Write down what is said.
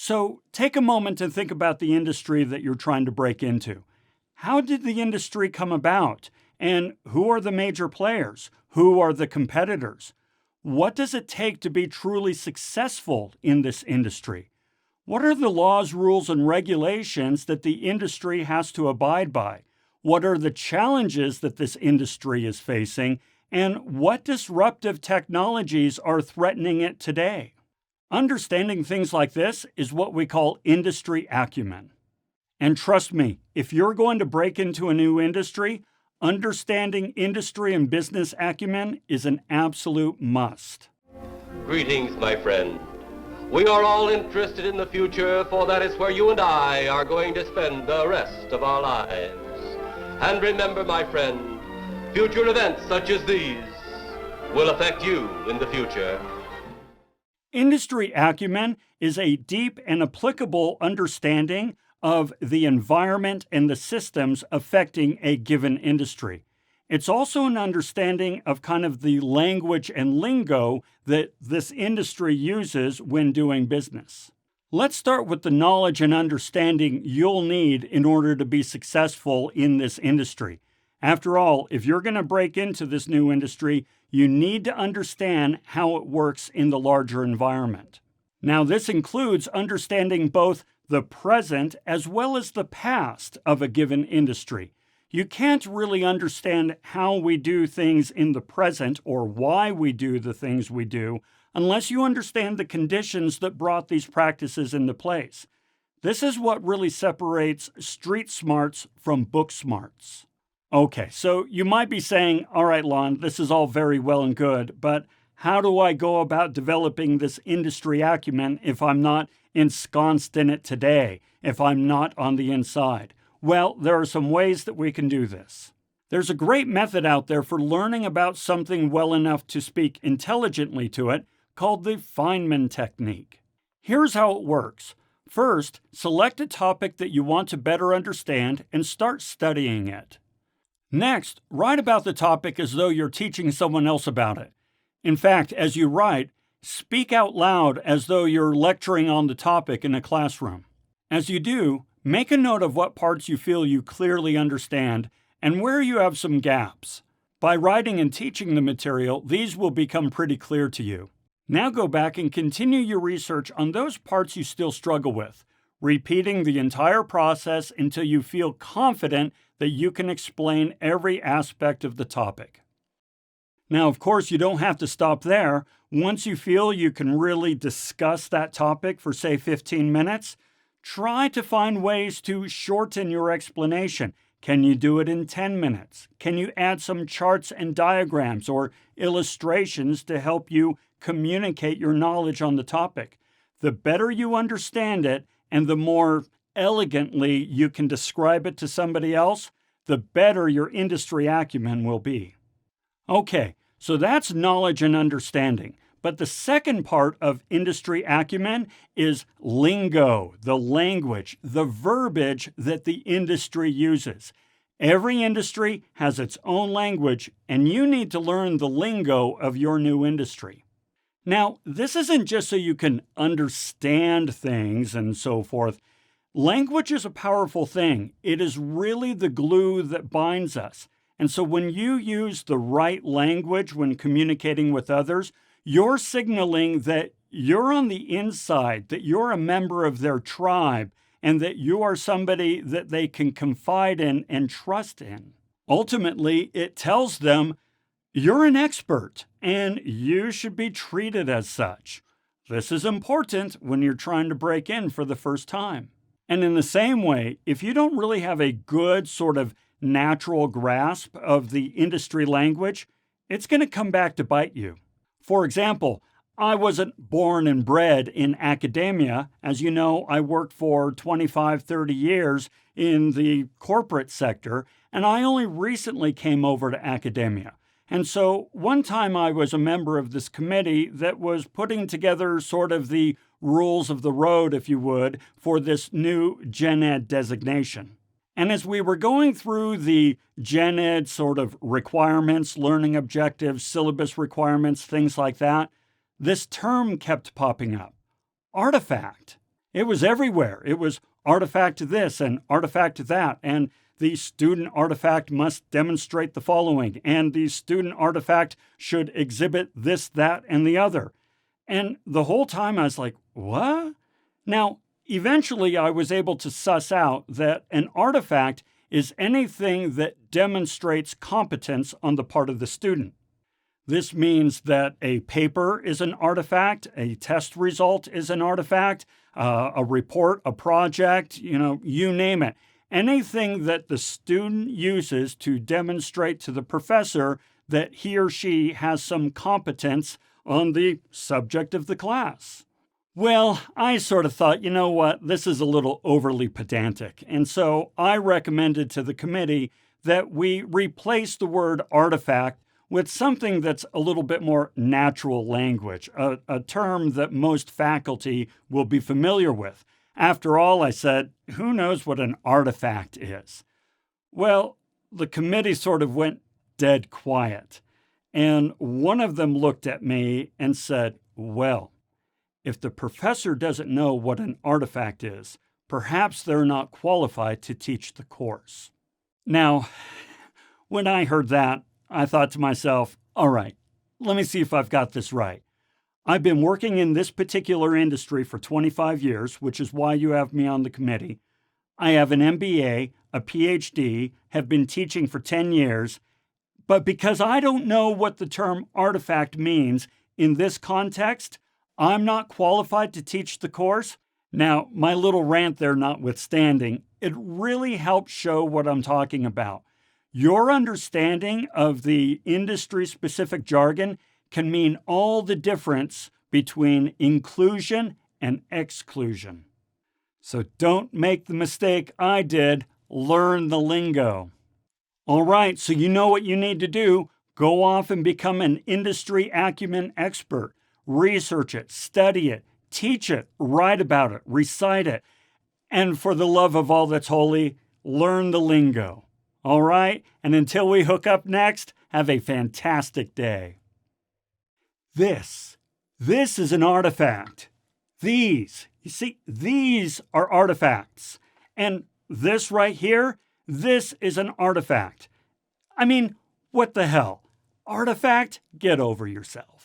So take a moment to think about the industry that you're trying to break into. How did the industry come about? And who are the major players? Who are the competitors? What does it take to be truly successful in this industry? What are the laws, rules, and regulations that the industry has to abide by? What are the challenges that this industry is facing? And what disruptive technologies are threatening it today? Understanding things like this is what we call industry acumen. And trust me, if you're going to break into a new industry, understanding industry and business acumen is an absolute must. Greetings, my friend. We are all interested in the future, for that is where you and I are going to spend the rest of our lives. And remember, my friend, future events such as these will affect you in the future. Industry acumen is a deep and applicable understanding of the environment and the systems affecting a given industry. It's also an understanding of kind of the language and lingo that this industry uses when doing business. Let's start with the knowledge and understanding you'll need in order to be successful in this industry. After all, if you're going to break into this new industry, you need to understand how it works in the larger environment. Now, this includes understanding both the present as well as the past of a given industry. You can't really understand how we do things in the present or why we do the things we do unless you understand the conditions that brought these practices into place. This is what really separates street smarts from book smarts. Okay, so you might be saying, all right, Lon, this is all very well and good, but how do I go about developing this industry acumen if I'm not ensconced in it today, if I'm not on the inside? Well, there are some ways that we can do this. There's a great method out there for learning about something well enough to speak intelligently to it called the Fineman Technique. Here's how it works. First, select a topic that you want to better understand and start studying it. Next, write about the topic as though you're teaching someone else about it. In fact, as you write, speak out loud as though you're lecturing on the topic in a classroom. As you do, make a note of what parts you feel you clearly understand and where you have some gaps. By writing and teaching the material, these will become pretty clear to you. Now go back and continue your research on those parts you still struggle with, repeating the entire process until you feel confident that you can explain every aspect of the topic. Now, of course, you don't have to stop there. Once you feel you can really discuss that topic for, say, 15 minutes, try to find ways to shorten your explanation. Can you do it in 10 minutes? Can you add some charts and diagrams or illustrations to help you communicate your knowledge on the topic? The better you understand it and the more elegantly you can describe it to somebody else, the better your industry acumen will be. Okay, so that's knowledge and understanding. But the second part of industry acumen is lingo, the language, the verbiage that the industry uses. Every industry has its own language, and you need to learn the lingo of your new industry. Now, this isn't just so you can understand things and so forth. Language is a powerful thing. It is really the glue that binds us. And so when you use the right language when communicating with others, you're signaling that you're on the inside, that you're a member of their tribe, and that you are somebody that they can confide in and trust in. Ultimately, it tells them you're an expert, and you should be treated as such. This is important when you're trying to break in for the first time. And in the same way, if you don't really have a good sort of natural grasp of the industry language, it's going to come back to bite you. For example, I wasn't born and bred in academia. As you know, I worked for 25, 30 years in the corporate sector, and I only recently came over to academia. And so one time I was a member of this committee that was putting together sort of the rules of the road, if you would, for this new Gen Ed designation. And as we were going through the Gen Ed sort of requirements, learning objectives, syllabus requirements, things like that, this term kept popping up, artifact. It was everywhere. It was artifact this and artifact that, and the student artifact must demonstrate the following, and the student artifact should exhibit this, that, and the other. And the whole time I was like, what? Now, eventually I was able to suss out that an artifact is anything that demonstrates competence on the part of the student. This means that a paper is an artifact, a test result is an artifact, a report, a project, you name it. Anything that the student uses to demonstrate to the professor that he or she has some competence on the subject of the class. Well, I sort of thought, you know what, this is a little overly pedantic. And so I recommended to the committee that we replace the word artifact with something that's a little bit more natural language, a term that most faculty will be familiar with. After all, I said, who knows what an artifact is? Well, the committee sort of went dead quiet. And one of them looked at me and said, well, if the professor doesn't know what an artifact is, perhaps they're not qualified to teach the course. Now, when I heard that, I thought to myself, all right, let me see if I've got this right. I've been working in this particular industry for 25 years, which is why you have me on the committee. I have an MBA, a PhD, have been teaching for 10 years, but because I don't know what the term artifact means in this context, I'm not qualified to teach the course. Now, my little rant there notwithstanding, it really helps show what I'm talking about. Your understanding of the industry-specific jargon can mean all the difference between inclusion and exclusion. So don't make the mistake I did. Learn the lingo. All right, so you know what you need to do. Go off and become an industry acumen expert. Research it, study it, teach it, write about it, recite it. And for the love of all that's holy, learn the lingo. All right? And until we hook up next, have a fantastic day. This is an artifact. These are artifacts. And this right here, this is an artifact. I mean, what the hell? Artifact? Get over yourself.